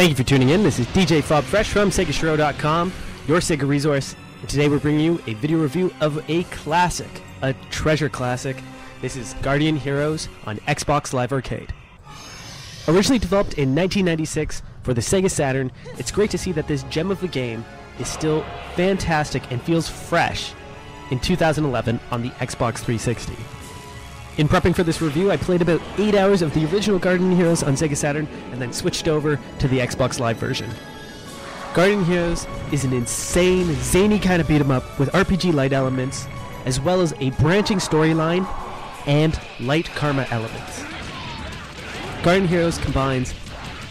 Thank you for tuning in. This is DJ Fob Fresh from SegaShiro.com, your Sega resource. And today we're bringing you a video review of a classic, a treasure classic. This is Guardian Heroes on Xbox Live Arcade. Originally developed in 1996 for the Sega Saturn, it's great to see that this gem of a game is still fantastic and feels fresh in 2011 on the Xbox 360. In prepping for this review, I played about 8 hours of the original Guardian Heroes on Sega Saturn and then switched over to the Xbox Live version. Guardian Heroes is an insane, zany kind of beat-em-up with RPG-light elements, as well as a branching storyline and light karma elements. Guardian Heroes combines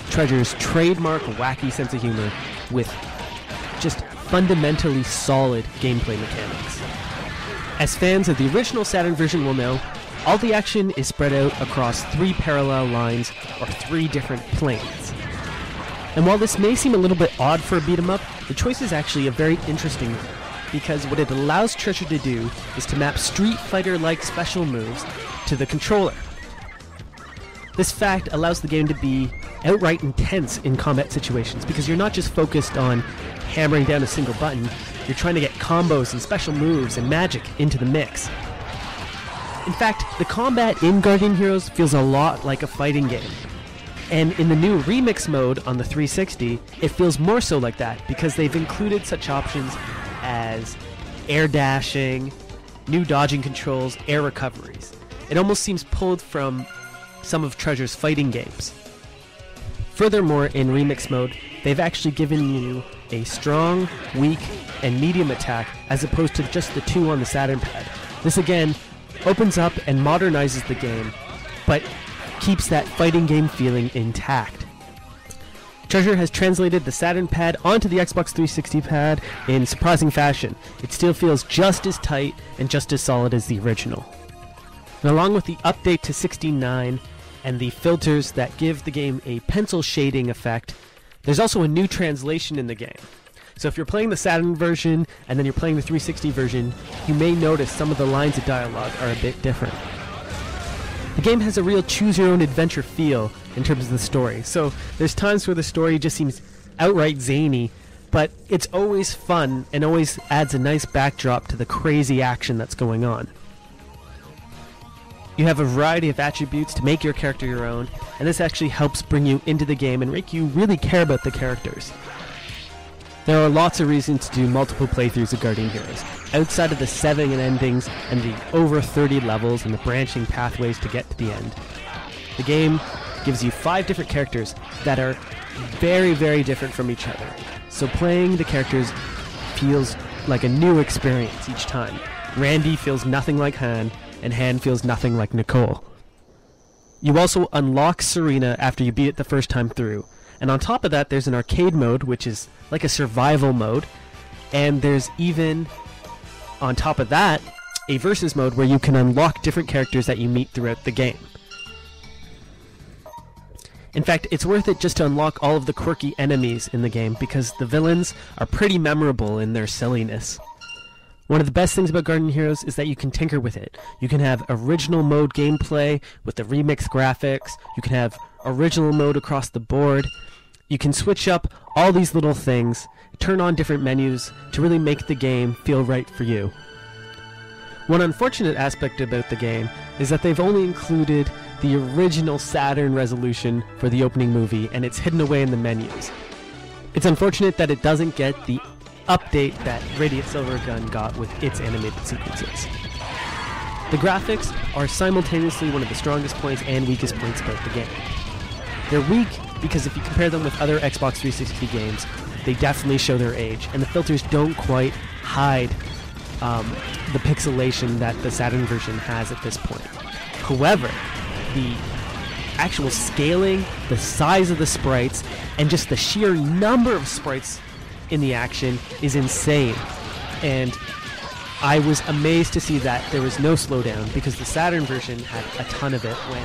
Treasure's trademark wacky sense of humor with just fundamentally solid gameplay mechanics. As fans of the original Saturn version will know, all the action is spread out across 3 parallel lines or 3 different planes. And while this may seem a little bit odd for a beat-em-up, the choice is actually a very interesting one, because what it allows Treasure to do is to map Street Fighter-like special moves to the controller. This fact allows the game to be outright intense in combat situations, because you're not just focused on hammering down a single button, you're trying to get combos and special moves and magic into the mix. In fact, the combat in Guardian Heroes feels a lot like a fighting game. And in the new remix mode on the 360, it feels more so like that, because they've included such options as air dashing, new dodging controls, air recoveries. It almost seems pulled from some of Treasure's fighting games. Furthermore, in remix mode, they've actually given you a strong, weak, and medium attack as opposed to just the 2 on the Saturn pad. This again opens up and modernizes the game, but keeps that fighting game feeling intact. Treasure has translated the Saturn pad onto the Xbox 360 pad in surprising fashion. It still feels just as tight and just as solid as the original. And along with the update to 16.9 and the filters that give the game a pencil shading effect, there's also a new translation in the game. So if you're playing the Saturn version and then you're playing the 360 version, you may notice some of the lines of dialogue are a bit different. The game has a real choose-your-own-adventure feel in terms of the story. So there's times where the story just seems outright zany, but it's always fun and always adds a nice backdrop to the crazy action that's going on. You have a variety of attributes to make your character your own, and this actually helps bring you into the game and make you really care about the characters. There are lots of reasons to do multiple playthroughs of Guardian Heroes. Outside of the 7 endings and the over 30 levels and the branching pathways to get to the end, the game gives you 5 different characters that are very, very different from each other. So playing the characters feels like a new experience each time. Randy feels nothing like Han, and Han feels nothing like Nicole. You also unlock Serena after you beat it the first time through. And on top of that, there's an arcade mode, which is like a survival mode. And there's even, on top of that, a versus mode where you can unlock different characters that you meet throughout the game. In fact, it's worth it just to unlock all of the quirky enemies in the game, because the villains are pretty memorable in their silliness. One of the best things about Guardian Heroes is that you can tinker with it. You can have original mode gameplay with the remix graphics. You can have original mode across the board. You can switch up all these little things, turn on different menus to really make the game feel right for you. One unfortunate aspect about the game is that they've only included the original Saturn resolution for the opening movie, and it's hidden away in the menus. It's unfortunate that it doesn't get the update that Radiant Silvergun got with its animated sequences. The graphics are simultaneously one of the strongest points and weakest points about the game. They're weak because if you compare them with other Xbox 360 games, they definitely show their age, and the filters don't quite hide the pixelation that the Saturn version has at this point. However, the actual scaling, the size of the sprites, and just the sheer number of sprites in the action is insane. And I was amazed to see that there was no slowdown, because the Saturn version had a ton of it when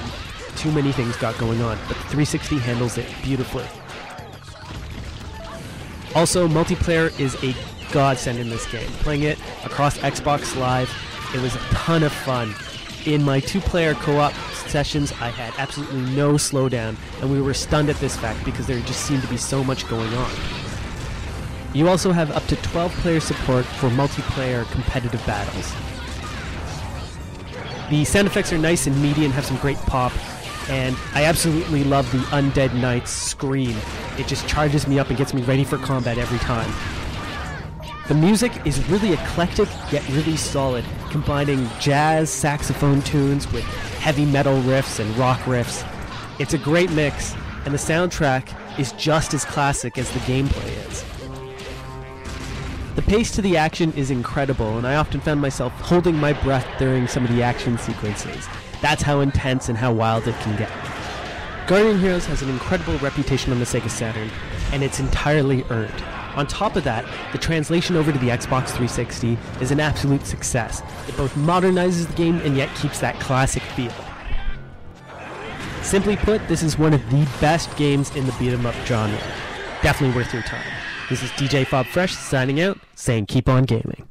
too many things got going on, but the 360 handles it beautifully. Also, multiplayer is a godsend in this game. Playing it across Xbox Live, it was a ton of fun. In my 2-player co-op sessions, I had absolutely no slowdown, and we were stunned at this fact because there just seemed to be so much going on. You also have up to 12-player support for multiplayer competitive battles. The sound effects are nice and meaty and have some great pop, and I absolutely love the Undead Knight's scream. It just charges me up and gets me ready for combat every time. The music is really eclectic, yet really solid, combining jazz, saxophone tunes with heavy metal riffs and rock riffs. It's a great mix, and the soundtrack is just as classic as the gameplay is. The pace to the action is incredible, and I often found myself holding my breath during some of the action sequences. That's how intense and how wild it can get. Guardian Heroes has an incredible reputation on the Sega Saturn, and it's entirely earned. On top of that, the translation over to the Xbox 360 is an absolute success. It both modernizes the game and yet keeps that classic feel. Simply put, this is one of the best games in the beat-em-up genre. Definitely worth your time. This is DJ Fob Fresh signing out, saying keep on gaming.